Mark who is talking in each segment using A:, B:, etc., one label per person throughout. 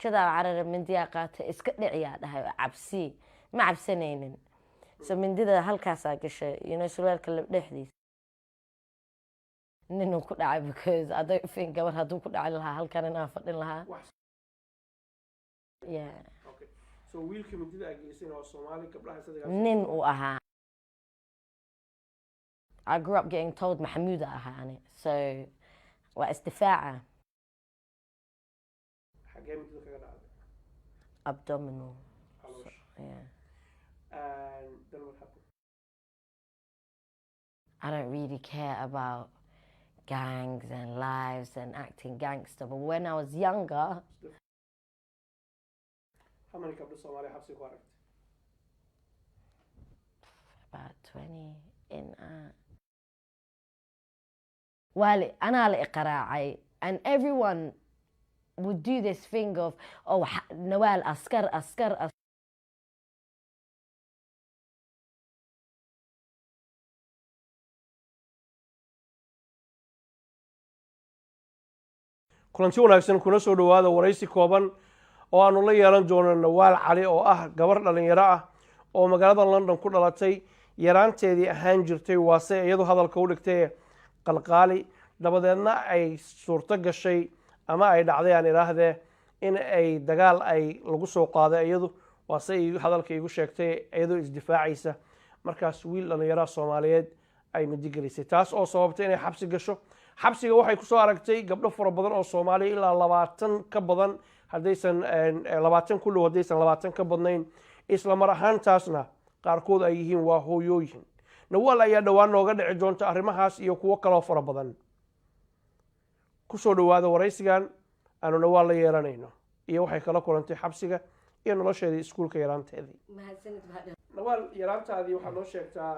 A: waxbarashada carara mindiyaa qaatay iska dhiciyaa dhahay cabsi ma cabsanaynin so mindida halkaasaa gashay surwaalka dhexdiisa ninuu ku dhacay because I don't think gabar hadduu ku dhaci lahaa halkan inaan fadhin lahaa
B: so wiilka mindida aa geysay oo Soomaali gabdhaha isaga
A: nin uu ahaa I grew up getting told Mahmoud ahaani so waa isdifaaca
B: xagee mindida kaga dhacday
A: abdominal
B: and then what happened
A: I don't really care about gangs and lives and acting gangster but when I was younger
B: how many gabdho Somali xabsi ku aragtay
A: about 20 in wali أنا la iqraacay and everyone would do this thing of Nawal askar
B: kulanti wanaagsan kuna soo dhawaada waraysi kooban oo aanu la yeelan doono Nawaal Cali oo ah gabar dhalinyaro ah oo magaalada London ku dhalatay yaraanteedii ahaan jirtay waase iyadoo hadalka u dhigtay qalqaali dabadeedna ay suurto gashay ama ay dhacday aan iraahdee in ay dagaal ay lagu soo qaaday iyadu waase ay hadalka igu sheegtay iyadoo isdifaacaysa markaas wiil dhalinyaro Soomaaliyeed ay midigelisay taas oo sababtay inay xabsi gasho xabsiga waxay ku soo aragtay gabdho fara badan oo Soomaali ilaa 20 ka badan hadaysan 20 ku dhow hadaysan 20 ka badnayn isla mar ahaantaasna qaarkood ay yihiin waa hooyooyin Nawaal ayaa dhawaan nooga dhici doonta arrimahaas iyo kuwo kale oo fara badan ku soo dhawaada waraysigan aanu Nawaal la yeelanayno iyo waxay kala kulantay xabsiga iyo nolosheedii iskuulka yaraanteedii Nawaal yaraantaadii waxa loo sheegtaa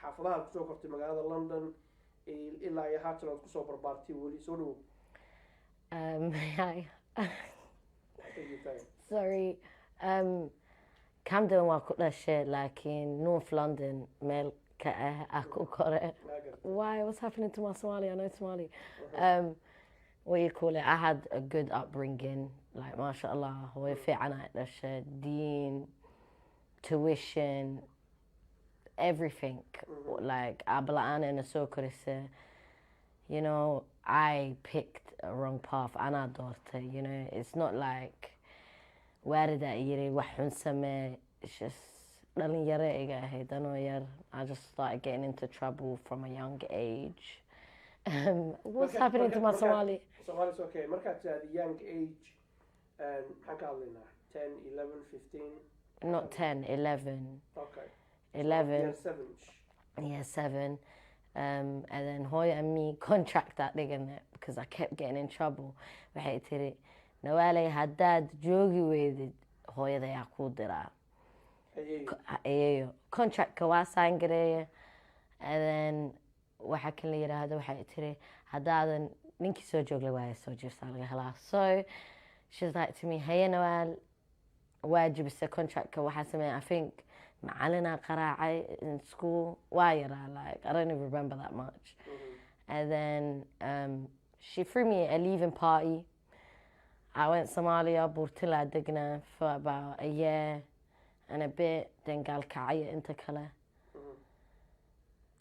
B: xaafadaha ku soo kortay magaalada London ilaa ay haatan ku soo barbaartay wali soo dhaw
A: sorry Camden waa ku dhashay laakiin North London meel ka ah ku kore why what's happening to my Somali I know Somali what you call it I had a good upbringing like mashallah way fiican ay dhashay diin tuition everything like ablaan and soo korisay I picked a wrong path ana doortay it's not like waarida yiri wax xun samee it's just dhalinyaro iga ahayd anoo yar I just started getting into trouble from a young age what's happening to my Somali
B: Somali's okay markaad at a young age maxaan ka hadlaynaa 10 11 15
A: not 10 11
B: okay
A: 11
B: 7
A: 7 and then Hoya and me contract that digging it because I kept getting in trouble waxay tiri Nawaalay haddaad joogi weydid hooyaday ku diraa ayeeyo contract waa sign gareeya and then waxa kale yiraahdo waxay tiri haddaadan ninkii soo jooglay waa soo jirtaa laga helaa so she's like to me hey Nawaal waajibisa contract waxa sameeyay I think macalina qaraacay in school waa yaraa like I don't even remember that much and then she threw me a leaving party I went Somalia Burtila Digna for about a year and a bit then Galkaya into Kala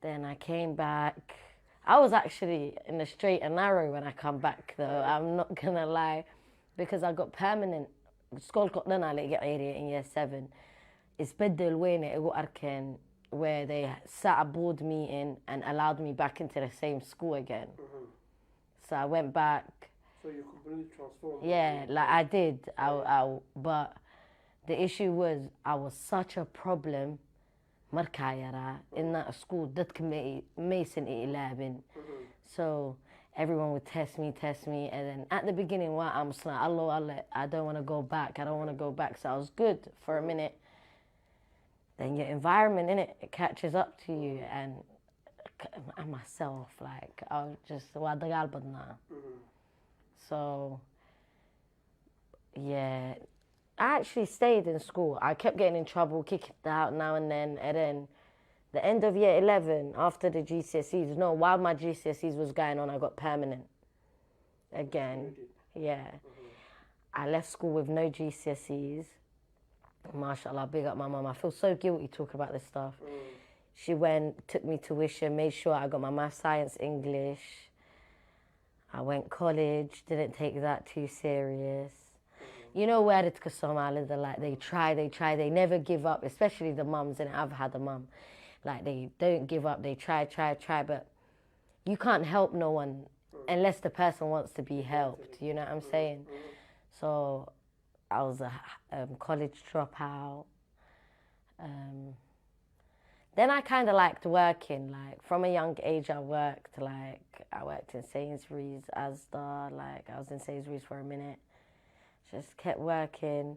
A: then I came back I was actually in the straight and narrow when I come back though I'm not gonna lie because I got permanent school got done area in year 7 isbedel weyn ay igu arkeen where they sat a board meeting and allowed me back into the same school again so I went back
B: so you completely transformed
A: yeah like I did but the issue was I was such a problem markaa yaraa in that school dadka maysan ilaabin so everyone would test me and then at the beginning I'm just like Allah I don't want to go back so I was good for a minute then your environment in it catches up to you and myself like I was just dagaal badnaa so yeah I actually stayed in school I kept getting in trouble kicked out now and then the end of year 11 after the GCSEs while my GCSEs was going on I got permanent again yeah I left school with no GCSEs. MashaAllah, big up my mum. I feel so guilty talking about this stuff. She took me tuition, made sure I got my math, science, English. I went college, didn't take that too serious. You know where it's Somali, they try, they never give up, especially the mums, and I've had a mum. Like, they don't give up, they try, but you can't help no one unless the person wants to be helped, you know what I'm saying? So I was a college dropout. Then I kind of liked working, like from a young age I worked in Sainsbury's, Asda, like I was in Sainsbury's for a minute. Just kept working.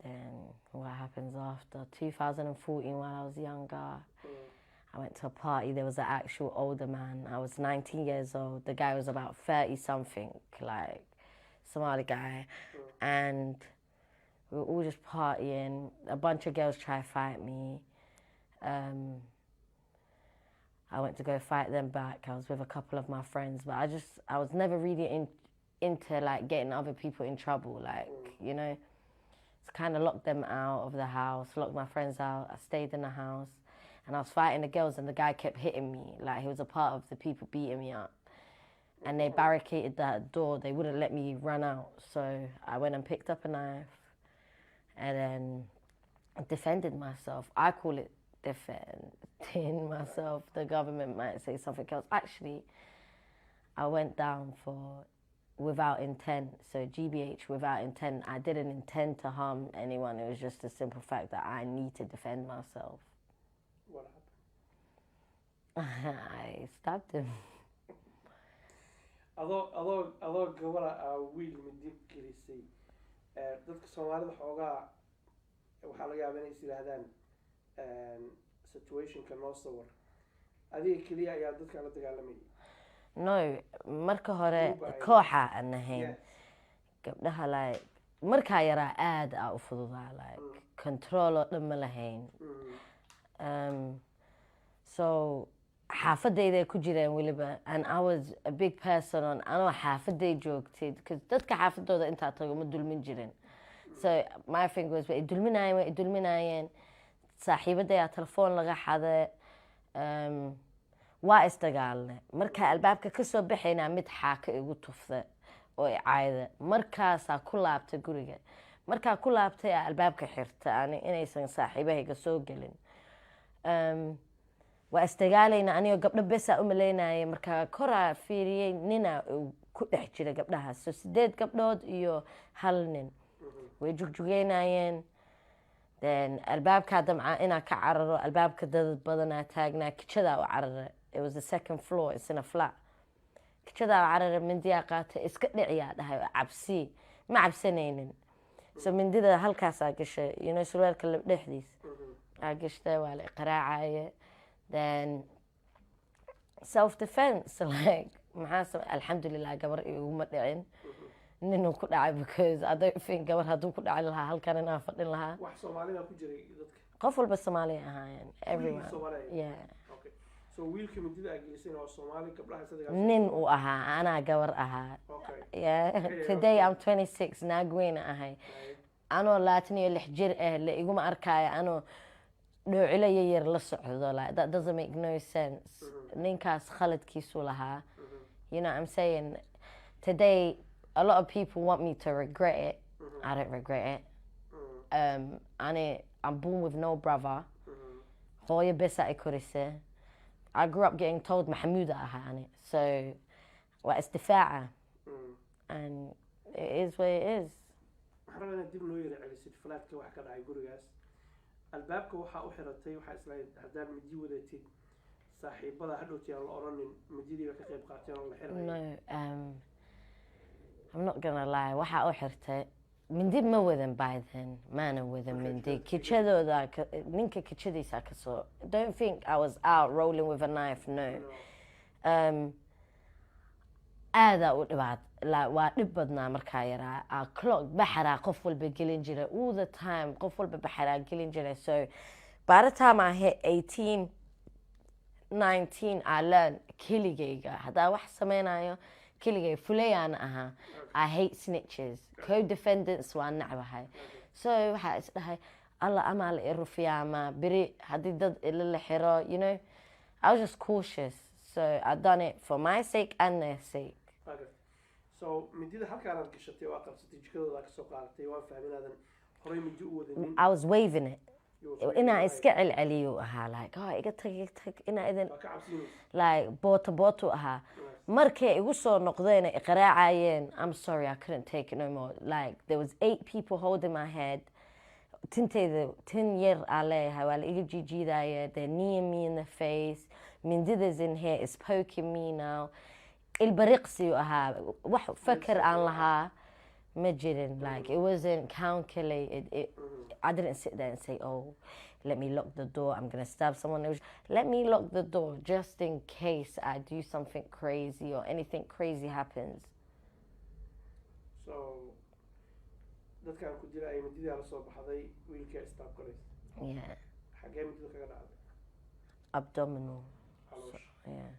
A: Then what happens after? 2014, while I was younger, I went to a party. There was an actual older man. I was 19 years old. The guy was about 30 something, like Somali guy. And we were all just partying. A bunch of girls tried to fight me. I went to go fight them back. I was with a couple of my friends, but I was never really into like getting other people in trouble, like, you know. It's kind of locked them out of the house, locked my friends out. I stayed in the house and I was fighting the girls and the guy kept hitting me. Like, he was a part of the people beating me up. And they barricaded that door. They wouldn't let me run out. So I went and picked up a knife and then defended myself. I call it defending myself. The government might say something else. Actually, I went down for without intent. So GBH, without intent. I didn't intend to harm anyone. It was just a simple fact that I need to defend myself.
B: What happened?
A: I stabbed him.
B: adoo gabadha wiil midib gelisay, dadka Soomaalida xoogaa waxaa laga yaabaa inay is yidhaahdaan situationka noo sawir, adiga keliya ayaa dadka la dagaalamayay?
A: No, marka hore kooxa aan ahayn. Gabdhaha like markaa yaraa aad u fududaa, like control oo dhan ma lahayn. So xaafadayda ku jireen weliba, and I was a big person on anoo xaafaday joogtay, because dadka xaafadooda intaa tago ma dulmin jirin. So my thing was way dulminaayeen. Saaxiibaday aa telefoon laga xaday. Waa isdagaalnay. Markaa albaabka ka soo baxaynaa mid xaaka igu tufda oo i caayda. Markaasaa ku laabtay guriga. Markaa ku laabtay albaabka xirta ani inaysan saaxiibahayga soo gelin. Waa isdagaalayna anigoo gabdho besaa u malaynayay. Markaa koraa fiiriyey nina ku dhex jira gabdhahaas. So 8 gabdhood iyo 1 nin. Way jugjugeynayeen. Then albaabka damca inaa ka cararo, albaabka dad badanaa taagnaa, kijadaa u carara. It was the 2nd floor, it's in a flat. Kijadaa u carara, mindiyaa qaatay, iska dhiciyaa dhahay, cabsi. Ma cabsanaynin. So mindida halkaasaa gashay, you know, surwaalka dhexdiis. Aa gashtay, waa la qaraacaya. Then self-defense, like, alhamdulillah, gabar iguma dhicin. Ninuu ku dhacay, because I don't think gabar hadduu ku dhacay lahaa halkan inaa fadhin lahaa.
B: Wax Soomaalida ku jiray dadka?
A: Qof walba Somali ahaayeen, everyone. Yeah.
B: Okay. So wiilka midida gelisay oo Somali gabdhaha saddex
A: nin uu ahaa, anaa gabar ahaa.
B: Okay.
A: Yeah. Today I'm 26, naag weyn ahay. Anoo 26 jir la iguma arkaayo anoo dhoocilo yar la socdo, like that doesn't make no sense. Ninkaas khaladkiisu lahaa. You know what I'm saying? Today a lot of people want me to regret it. I don't regret it. I'm born with no brother. Hooyo besa ay korisay. I grew up getting told Mahmouda ahaani. So waa isdifaaca. And it is what it is.
B: Waxaan dib loo yiri celisid flatka wax ka dhacay gurigaas. Albaabka waxa u xiratay waxa islayd hadaan midi wadatid saaxiibada hadhowtii aan la oranin mididii ka qayb qaateen oo la xiray.
A: No, I'm not gonna lie. Waxa u xirtay mindi ma wadan by then. Maana wadan mindi. Kijadooda ninka kijadiisa ka soo. Don't think I was out rolling with a knife, no. Aada u dhibaat la waa dhib badnaa markaa yaraa. Clock baxara qof walba gelin jiray all the time. Qof walba baxara gelin jiray. So by the time I hit 18, 19, I learned keligayga. Hadaa wax sameynayo keligay fuleyaan ahaa. I hate snitches. Co-defendants waan necbahay. So waxaa is dhahay alla amaa la irufiyaama beri haddii dad ila la xiro, you know. I was just cautious. So I done it for my sake and their sake.
B: Okay. So midida halkaanaad gashatay waa qabsatay jikadooda kasoo qaadatay waan fahminaadan horey midi u wadanin.
A: I was waving it. Inaa iska celceliyo ahaa like iga tag inaa idin like booto ahaa. Markay igu soo noqdeen ay qaraacayeen, I'm sorry, I couldn't take it no more. Like there was 8 people holding my head. Tintayda 10 year aan leeyahay waa la iga jijiidaya. They're kneeing me in the face. Mindida's in here is poking me now. Ilbariqsiyo ahaa. Wax fakar aan lahaa ma jirin. Like it wasn't calculated. I didn't sit there and say, oh, let me lock the door, I'm going to stab someone. It was, let me lock the door just in case I do something crazy or anything crazy happens.
B: So, dadkaan ku jira ay midida la soo baxday wiilka stab gareys.
A: Yeah.
B: Xagee midida kaga dhacday?
A: Abdominal.
B: Caloosha.
A: Yeah.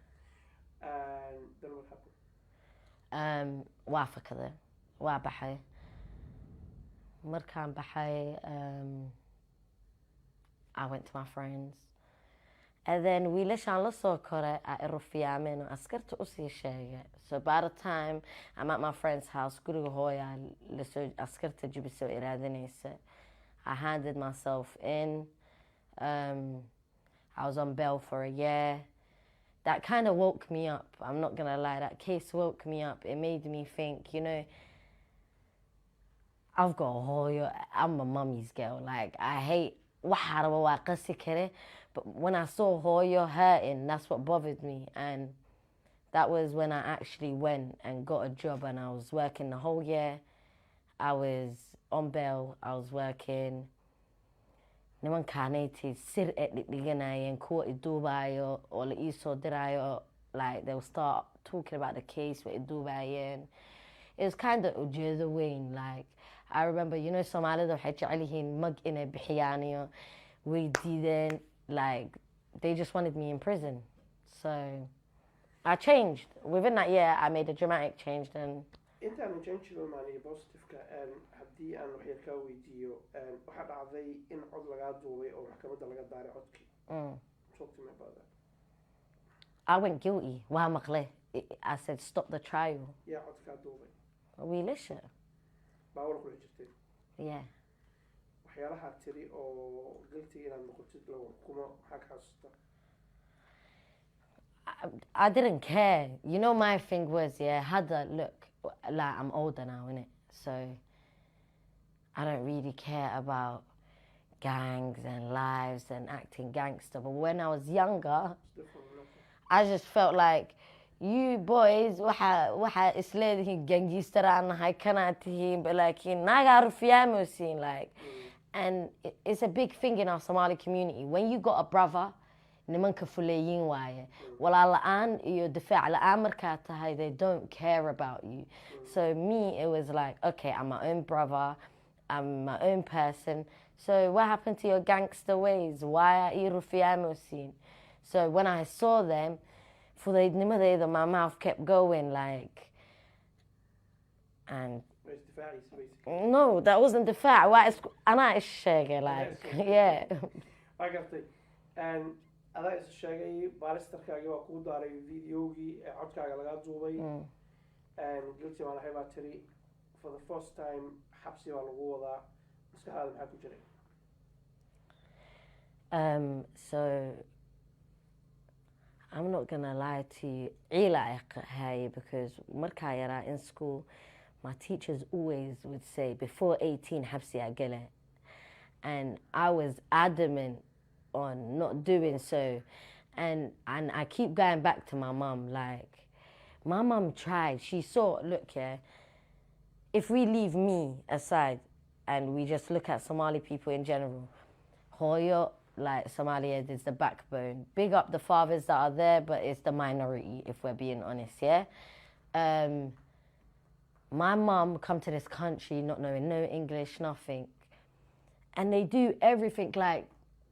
B: And then what happened?
A: Waa fakade. Waa baxay. Markaan baxay, I went to my friends. And then wiilashaan la soo koray ay irufiyaameen oo askarta usii sheegay. So by the time I'm at my friend's house, guriga hooyaa lasoo askarta jibisoo iraadinaysa. I handed myself in. I was on bail for a year. That kind of woke me up. I'm not going to lie. That case woke me up. It made me think, you know, I've got a hooyo. I'm a mummy's girl. Like, I hate waxaa raba waa qasi kare. But when I saw hooyo hurting, that's what bothered me. And that was when I actually went and got a job and I was working the whole year. I was on bail. I was working. Nimankaanayti sir dhiganaayeen kuwa I duubaayo oo la ii soo diraayo. Like they will start talking about the case way I duubaayeen. It was kind of ujeedo weyn. Like I remember, you know, Somalida waxay jecel yihiin mag inay bixiyaan iyo way diideen. Like they just wanted me in prison. So I changed. Within that year, I made a dramatic change. Then
B: intaan change-ga maaniyo positive-ka haddii aan wax yar kaa weydiiyo waxaa dhacday in cod lagaa duubay oo maxkamadda laga daaray codkii. Talk to me about that.
A: I went guilty. Waa maqle. I said stop the trial.
B: Yeah, codkaa duubay.
A: Wiilasha.
B: Baawar kula jirtay.
A: Yeah.
B: waxyaalaha tiri oo guilty inaad noqotid lagu xukumo maxaa ka xasuusta?
A: I didn't care. You know, my thing was, look, like I'm older now, innit? So I don't really care about gangs and lives and acting gangster. But when I was younger, I just felt like, you boys, waxa isleedihiin gangistara nahay kana tihiin laakiin naga rufiyaamosiin like. And it's a big thing in our Somali community. When you got a brother, nimanka fuleeyin waaye. Walaal la'aan iyo difaac la'aan markaa tahay, they don't care about you. So me, it was like, okay, I'm my own brother, I'm my own person. So what happened to your gangster ways? Why are you rufiyaamosiin? So when I saw them, fudaydnimadeyda, my mouth kept going like, and no, that wasn't the fact. Why is anaa is sheegay like, yeah.
B: I gartay. And adaa is sheegay baalistarkaagii waa kuu daaray videogii codkaaga lagaa duubay. And guilty waan ahay baa tiri for the first time xabsi baa lagu wadaa. Maskaxdaada maxaa ku jiray?
A: So I'm not gonna lie to you. Yaala because markaa yaraa in school, my teachers always would say, before 18, xabsi agale. And I was adamant on not doing so. And I keep going back to my mum. Like, my mum tried. She saw, look, if we leave me aside and we just look at Somali people in general, hooyo, like Somalia is the backbone. Big up the fathers that are there, but it's the minority, if we're being honest, yeah? My mum come to this country not knowing no English, nothing. And they do everything like,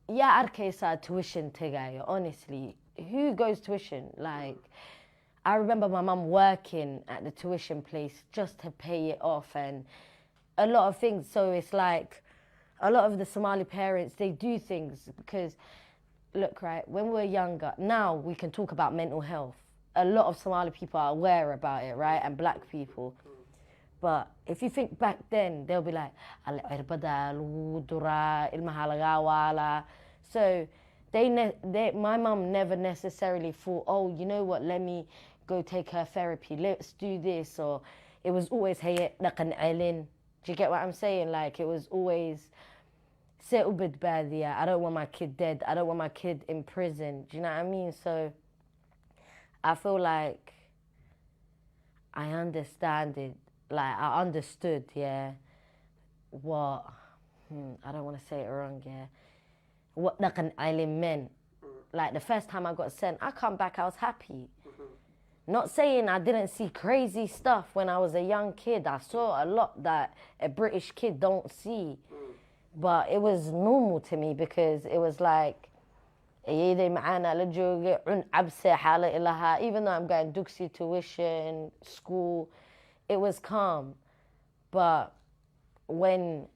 A: arkaysa tuition tagayo, honestly. Who goes tuition? Like, I remember my mum working at the tuition place just to pay it off and a lot of things. So it's like a lot of the Somali parents, they do things because, look, right, when we were younger, now we can talk about mental health. A lot of Somali people are aware about it, right, and black people. But if you think back then, they'll be like, "Al-irbada, lagu duraa, ilmaha laga waala." So my mum never necessarily thought, oh, you know what, let me go take her therapy, let's do this. Or it was always, hey, dhaqan celin. Do you get what I'm saying? Like, it was always, settle bid badia. I don't want my kid dead. I don't want my kid in prison. Do you know what I mean? So I feel like I understand it. Like, I understood, yeah, what, I don't want to say it wrong, yeah, what dhaqan celin meant. Like, the first time I got sent, I come back, I was happy. Not saying I didn't see crazy stuff when I was a young kid. I saw a lot that a British kid don't see. But it was normal to me because it was like, even though I'm going duxi tuition, school, it was calm. But when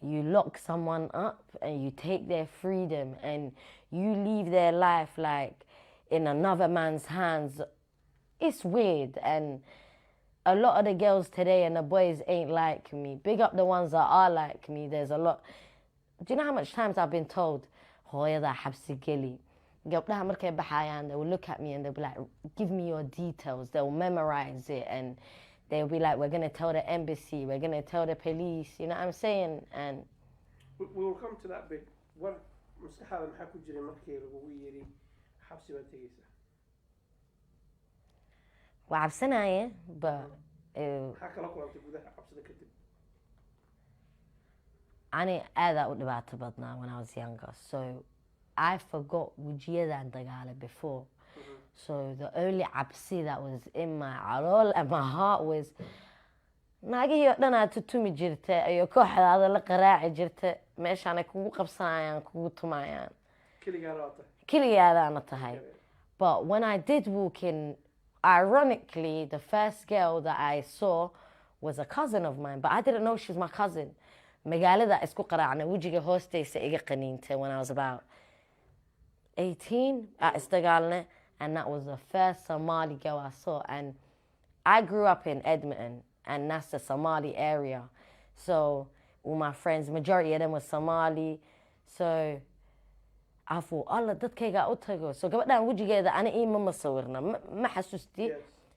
A: you lock someone up and you take their freedom and you leave their life like in another man's hands, it's weird. And a lot of the girls today and the boys ain't like me. Big up the ones that are like me. There's a lot. Do you know how much times I've been told, hooyada xabsi geli? Gabdhaha markay baxayaan, they will look at me and they'll be like, give me your details. They'll memorize it and they'll be like, we're going to tell the embassy, we're going to tell the police, you know what I'm saying? And
B: we will come to that bit. What maskaxaada maxaa ku jiray markii lagugu yiri xabsi baad tegaysaa?
A: waa cabsanaya, but
B: maxaa kala kulantay gudaha xabsida kadib?
A: ani aadaa u dhibaato badnaa when I was younger. So I forgot wujiyadaan dagaalay before. So the only cabsi that was in my calool and my heart was naagihii oo dhan aad tutumi jirta iyo kooxdaada la qaraaci jirta meeshaan ay kugu qabsanayaan, kugu tumayaan. Keligaadaana tahay. But when I did walk in, ironically, the first girl that I saw was a cousin of mine, but I didn't know she was my cousin. Magaalada isku qaraacna wajiga hoostaysa iga qaniintay when I was about 18 at isdagaalna, and that was the first Somali girl I saw. And I grew up in Edmonton, and that's the Somali area. So all my friends, majority of them was Somali. So I thought, Allah, dadkayga u tago. So gabadhaan wajigeeda ana ima ma sawirna, ma xasuusti.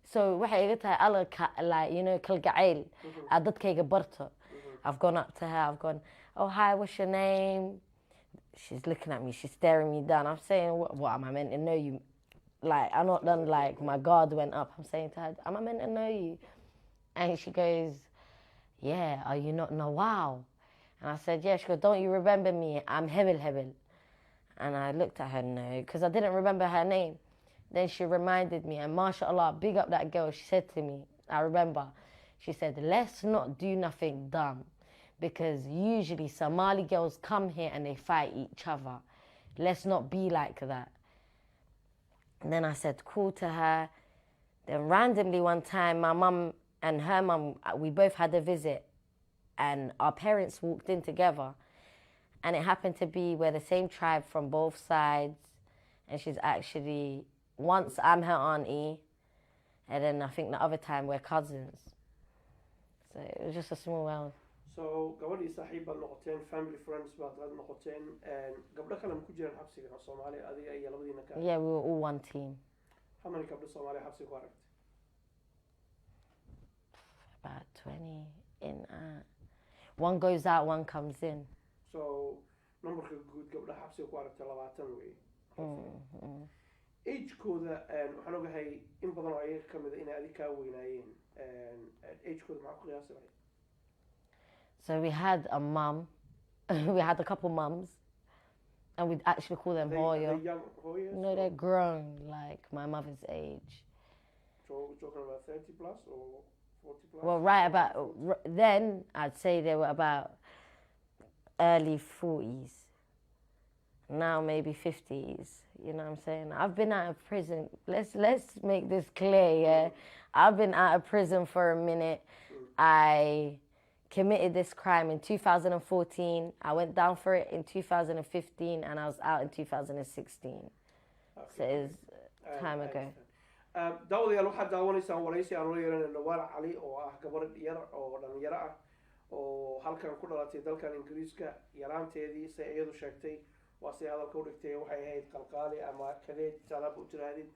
A: So waxay iga tahay Allah, like, you know, kalgacayl aad dadkayga barto. I've gone up to her, I've gone, oh, hi, what's your name? She's looking at me, she's staring me down. I'm saying, what am I meant to know you? Like, I'm not done, like, my guard went up. I'm saying to her, am I meant to know you? And she goes, yeah, are you not Nawal? And I said, yeah. She goes, don't you remember me? I'm Hebel Hebel. And I looked at her, no, because I didn't remember her name. Then she reminded me, and mashallah, big up that girl. She said to me, I remember, she said, let's not do nothing dumb, because usually Somali girls come here and they fight each other. Let's not be like that. And then I said, cool to her. Then randomly one time, my mum and her mum, we both had a visit, and our parents walked in together. And it happened to be we're the same tribe from both sides. And she's actually, once I'm her auntie, and then I think the other time we're cousins. So it was just a small world.
B: So gabadhii saaxiib baad noqoteen, family friends baad noqoteen, gabdho kale ma ku jiraan xabsiga Soomaali adiga iyo labadiina ka?
A: Yeah, we were all one team.
B: How many gabdho Soomaali xabsiga ku aragtay?
A: About 20 in. One goes out, one comes in.
B: So numberka guud gabdho xabsiga ku aragtay 20 wey. Age-kooda waxaan ogahay in badan oo ayaga ka mid ah inay adiga kaa weynaayeen. Age-kooda maxaa ku qiyaasi lahayd?
A: So we had a mum, we had a couple mums, and we'd actually call them hoyo.
B: Are they young hoyas?
A: No, they're grown, like my mother's age.
B: So we're talking about 30 plus or 40 plus?
A: Well, right about, then I'd say they were about early 40s. now maybe 50s. You know what I'm saying? I've been out of prison. Let's make this clear, yeah? I've been out of prison for a minute. I committed this crime in 2014. I went down for it in 2015, and I was out in 2016. So it's time ago.
B: daawadayaal waxaad daawanaysaan waraysi aan ula yeelanay nawaal cali oo ah gabar yar oo dhalinyaro ah oo halkan ku dhalatay dalkan ingiriiska yaraanteedii say iyadu sheegtay waa say hadalka u dhigtay waxay ahayd qalqaali ama kadeed salaab u tirahdid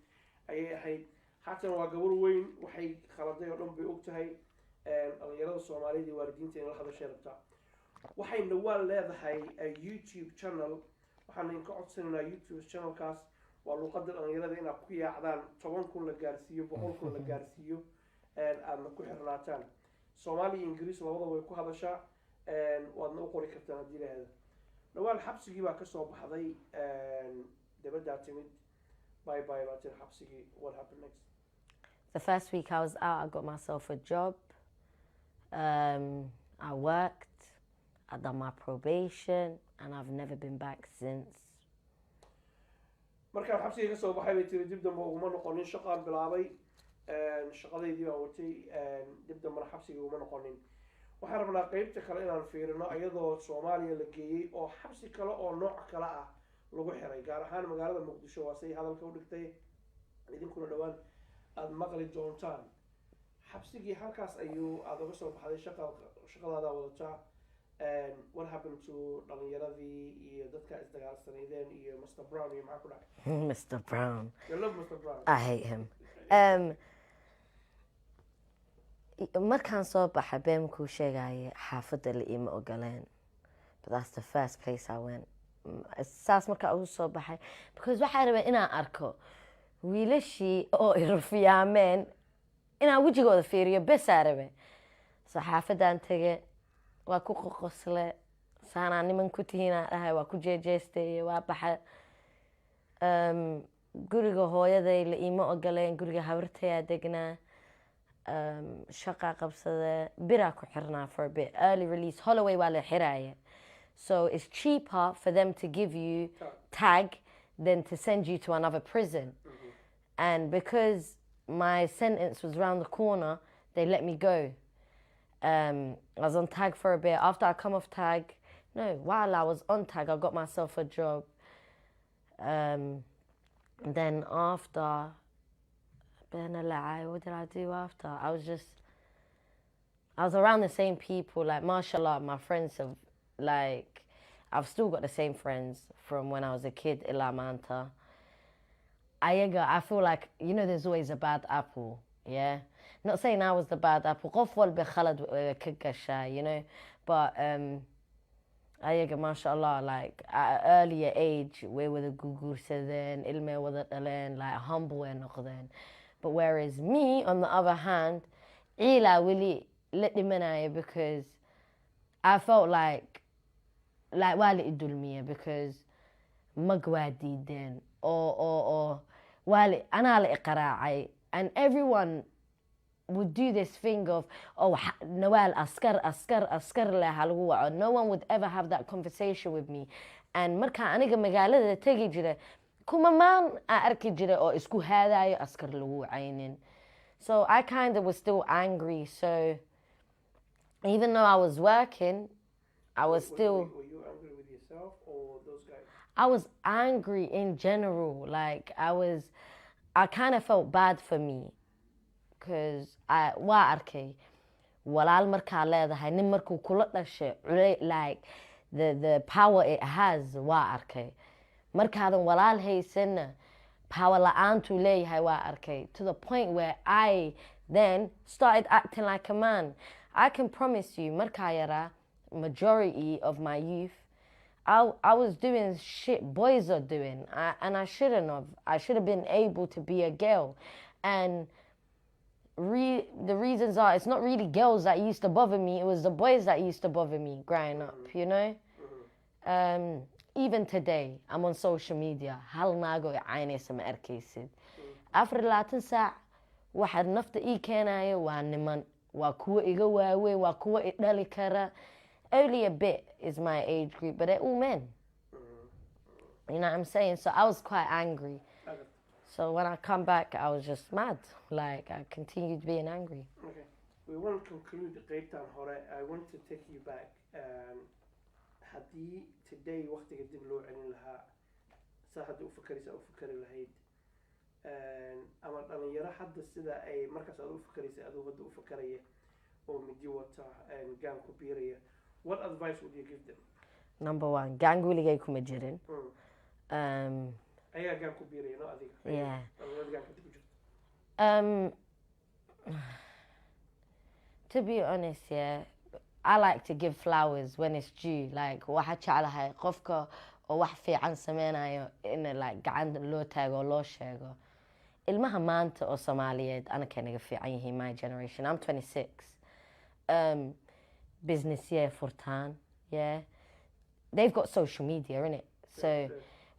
B: ayay ahayd haatan waa gabar weyn waxay khaladay oo dhan bay og tahay dhalinyarada soomaalida iyo waalidiinta in la hadashay rabtaa waxay nawaal leedahay youtube channel waxaan idinka codsanaynaa youtube channelkaas waa luuqada dhalinyarada inaad ku yaacdaan 10 kun la gaarsiiyo 100 kun la gaarsiiyo aadna ku xirnaataan Somali iyo Ingiriis labada way ku hadashaa waadna u qori kartaan haddii lahayd nawaal xabsigii baa ka soo baxday dibadda timid bye bye baatir xabsigii what happened next
A: The first week I was out, I got myself a job. I worked, I done my probation, and I've never been back since.
B: markaan xabsiga ka soo baxay bay tiri dib dambe uguma noqonin shaqaan bilaabay shaqadeydii baan watay dib dambena xabsiga uguma noqonin waxaan rabnaa qaybta kale inaan fiirino iyadoo Soomaaliya la geeyey oo xabsi kale oo nooc kale ah lagu xiray gaar ahaan magaalada Muqdisho waa say hadalka u dhigtay idinkuna dhawaan aad maqli doontaan xabsigii halkaas ayuu aad uga soo baxday shaqadaada wadataa what happened to dhalinyaradii iyo dadka isdagaalsanaydeen iyo Mr. Brown iyo maxaa ku dhacay
A: Mr. Brown.
B: You love Mr. Brown.
A: I hate him. Markaan soo baxay been kuu sheegaya xaafadda la iima ogoleen. But that's the first place I went. Saas markaa ugu soo baxay because waxaa rabay inaan arko wiilashii oo irfiyaameen inaan wejigooda fiiriyo besaa rabay. So xaafaddaan tegay waa ku qoqosle saanaa niman ku tihiinaa dhahay waa ku jeejeestay waa baxay guriga hooyaday la iima ogoleen guriga habartayaa degnaa shaqa qabsada biraa ku xirnaa for a bit early release Holloway waa la xiraaya so it's cheaper for them to give you tag than to send you to another prison and because my sentence was round the corner they let me go. I was on tag for a bit. After I come off tag, no, while I was on tag, I got myself a job. Then after, what did I do after? I was around the same people. Like, mashallah, my friends have, like, I've still got the same friends from when I was a kid, ila maanta. I feel like, you know, there's always a bad apple, yeah? Not saying I was the bad apple. qof walba khalad ka gashaa, you know. But ayaga mashallah, like at an earlier age, way wada guursadeen, ilmay wada dhaleen, like humble way noqdeen. But whereas me, on the other hand, ila wili la dhimanaya because I felt like waa la idulmiya because mag waa diideen or waa la anaa la iqraacay and everyone would do this thing of Nawal askar leh halagu waco. No one would ever have that conversation with me and marka aniga magaalada tagi jira kuma maan arki jira oo isku haadayo askar lagu wacaynin so I kind of was still angry so even though I was working I was still
B: were you angry with yourself or those guys?
A: I was angry in general like I kind of felt bad for me because waa arkay walaal markaa leedahay nin markuu kula dhashay like the power it has waa arkay markaadan walaal haysanna power la'aantuu leeyahay waa arkay to the point where I then started acting like a man. I can promise you markaa yaraa majority of my youth I was doing shit boys are doing and I shouldn't have. I should have been able to be a girl and the reasons are it's not really girls that used to bother me, it was the boys that used to bother me growing up, you know. Even today I'm on social media hal naago caynaysa ma arkaysid 24 saac waxa nafta ii keenayo waa niman waa kuwa iga waaweyn waa kuwa i dhali kara only a bit is my age group but they're all men You know what I'm saying? So I was quite angry. So when I come back, I was just mad. Like, I continued being angry.
B: Okay. We won't conclude qaybtan hore. I want to take you back. Haddii today waqtiga dib loo celin lahaa saa hadda u fakari lahayd ama dhalinyaro hadda sida ay markaas aad u fakaraysa aduu hadda u fakaraya oo midi wata gang ku biiraya, what advice would you give them?
A: Number one, gang weligay kuma jirin.
B: Ayaa gang ku biiraya, no adiga?
A: Yeah.
B: Gang ku jirto.
A: To be honest, yeah, I like to give flowers when it's due. Like, waxa jeclahay qofka oo wax fiican sameynayo in like gacan loo taago oo loo sheego. Ilmaha maanta oo Soomaaliyeed anaka naga fiican yihiin my generation. I'm 26. Business year furtaan, yeah. They've got social media, innit? So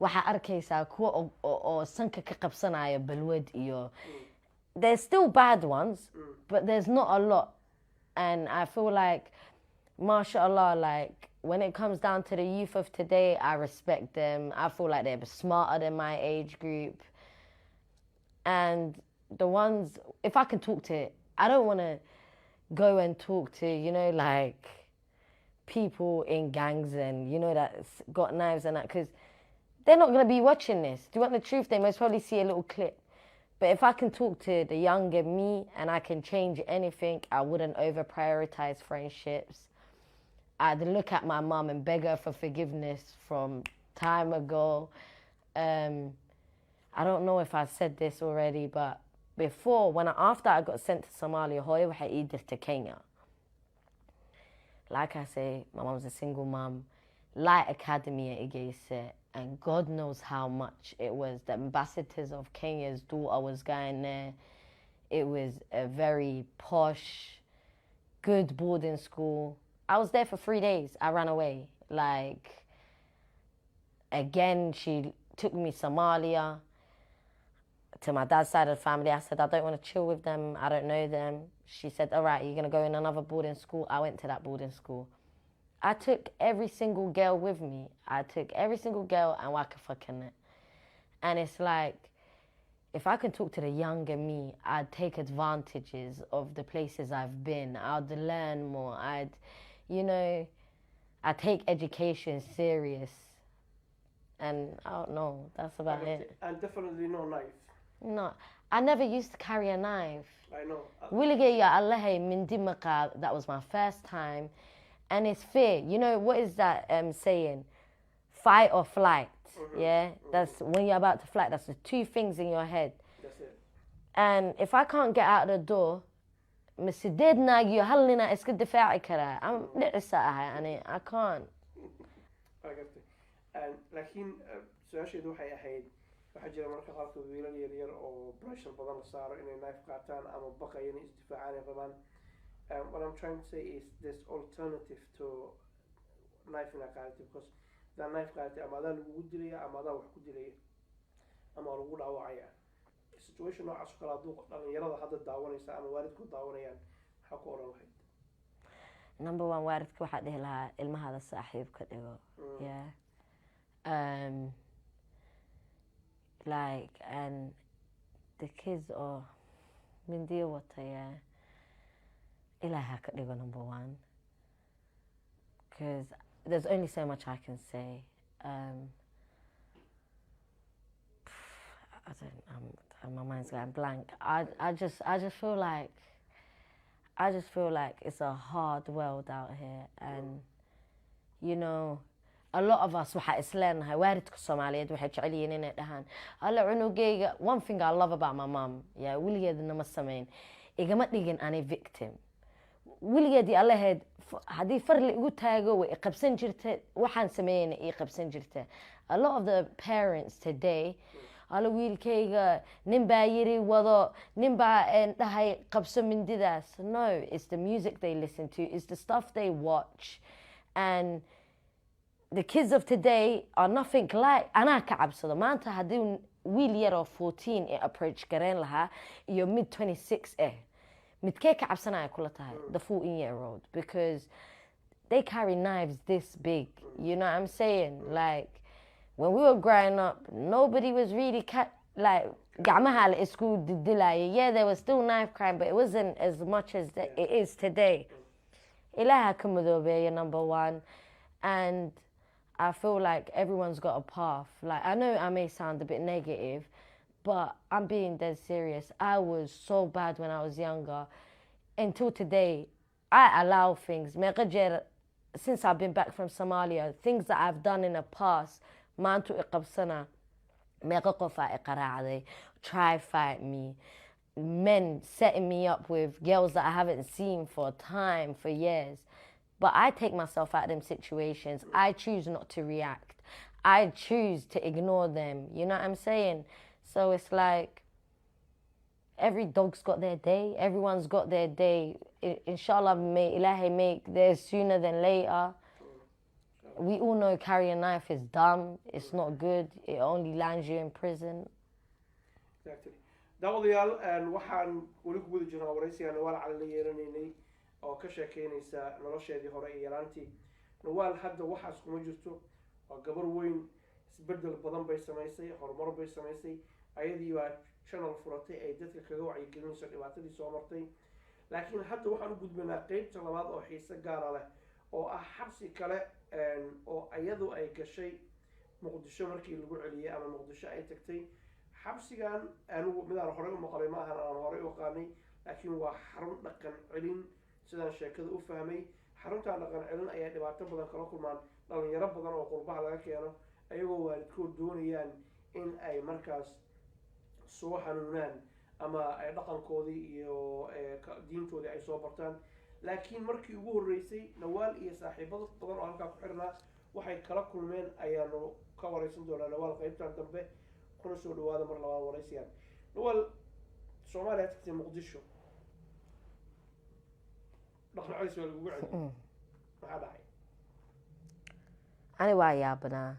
A: waxa arkaysaa kuwa oo sanka ka qabsanaya balwad iyo there's still bad ones, but there's not a lot. And I feel like, mashallah, like, when it comes down to the youth of today, I respect them. I feel like they're smarter than my age group. And the ones, if I can talk to, I don't want to go and talk to, you know, like, people in gangs and, you know, that's got knives and that, because they're not going to be watching this. Do you want the truth? They most probably see a little clip. But if I can talk to the younger me and I can change anything, I wouldn't over prioritize friendships. I'd look at my mom and beg her for forgiveness from time ago. I don't know if I said this already, but before, after I got sent to Somali, hooyo waxay ii dirtay Kenya. Like I say, my mom's a single mom. Light Academy at Igese, and God knows how much it was. The ambassadors of Kenya's daughter was going there. It was a very posh, good boarding school. I was there for 3 days. I ran away. Like, again, she took me Somalia to my dad's side of the family. I said, I don't want to chill with them. I don't know them. She said, all right, you're going to go in another boarding school. I went to that boarding school. I took every single girl with me. I took every single girl and waka fucking it. And it's like, if I can talk to the younger me, I'd take advantages of the places I've been. I'd learn more. I'd take education serious. And I don't know, that's about it.
B: And definitely no knife.
A: No, I never used to carry a knife.
B: I know.
A: That was my first time. And it's fear. You know, what is that saying? Fight or flight. Yeah? That's when you're about to flight. That's the two things in your head.
B: That's it.
A: And if I can't get out of the door, I can't.
B: And laakiin su-aasheedu waxay ahayd waxaa jira marka qaarkood wiilal yaryar oo pressure badan la saaro inay knife qaataan ama baqaya inay isdifaacaan ay rabaan. What I'm trying to say is there's alternative to knife in a qaadati, because that knife qaadati ama adaa lagugu dilaya ama adaa wax ku dilaya ama lagu dhaawacaya. Situation noocaas oo kale hadduu dhalinyarada hadda daawanaysa ama waalidku daawanayaan maxaa ku oran lahayd?
A: Number one, waalidka waxaa dhihi lahaa ilmahaada saaxiib ka dhigo. Yeah. Like, and the kids are mindiya wata, yeah. Ilaha ka dhigo, number one. Because there's only so much I can say. My mind's going blank. I just feel like it's a hard world out here, and you know, a lot of us waxa isleenahay waalidka Soomaaliyeed waxay jecel yihiin inay dhahaan alla cunugayga. One thing I love about my mom, yeah, wiligeedna ma sameyn igama dhigin ani victim. Wiligeedii allaheed haddii far la igu taago way qabsan jirtay, waxaan sameeyay i qabsan jirtay. A lot of the parents today, alla wiilkayga nin baa yiri wado, nin baa dhahay qabso mindidaas. No, it's the music they listen to, it's the stuff they watch. And the kids of today are nothing like anaa ka cabsado maanta haddii wiil yar oo 14 ee approach gareyn lahaa iyo mid 26 midkee ka cabsanaya kula tahay? The 14-year-old, because they carry knives this big. You know what I'm saying? Like, when we were growing up, nobody was really like gacmaha la isku didilaya. Yeah, there was still knife crime, but it wasn't as much as it is today. Ilaha ka madoobeeya, number one. And I feel like everyone's got a path. Like, I know I may sound a bit negative, but I'm being dead serious. I was so bad when I was younger. Until today, I allow things. Since I've been back from Somalia, things that I've done in the past, maantu iqabsana, meeqa qof aa iqaraacday, try fight me, men setting me up with girls that I haven't seen for time, for years. But I take myself out of them situations. I choose not to react. I choose to ignore them. You know what I'm saying? So it's like every dog's got their day. Everyone's got their day. Inshallah, may Ilahi make theirs sooner than later. We all know carrying a knife is dumb. It's not good. It only lands you in prison.
B: Exactly. daawadayaal waxaan weli ku guda jirnaa waraysiga nawaal cali la yeelanaynay oo ka sheekeynaysa nolosheedii hore iyo yaraantii. nawaal hadda waxaas kuma jirto, waa gabar weyn, isbedel badan bay samaysay, horumar bay samaysay, ayadii baa channel furatay ay dadka kaga wacyigelinayso dhibaatadii soo martay. laakiin hadda waxaan u gudbaynaa qaybta labaad oo xiise gaara leh oo ah xabsi kale oo ayadu ay gashay muqdisho markii lagu celiyay ama muqdisho ay tagtay. xabsigan anigu midaan horey u maqlay ma ahan aan horey u qaanay, laakiin waa xarun dhaqan celin sidaan sheekada u fahmay. xaruntan dhaqan celin ayaa dhibaato badan kala kulmaan dhalinyaro badan oo qurbaha laga keeno ayagoo waalidkood doonayaan in ay markaas soo xanuunaan ama ay dhaqankoodii iyo diintoodii ay soo bartaan. laakiin markii ugu horreysay nawaal iyo saaxiibado badan oo halkaa ku xirnaa waxay kala kulmeen ayaanu ka waraysan doonaa nawaal qaybtan dambe. kuna soo dhawaada mar labaad waraysigan. nawaal, Soomaaliya tagtay muqdisho, dhaqan celis waa lagugu celiyay, maxaa dhacay?
A: Ani waa yaabanaa.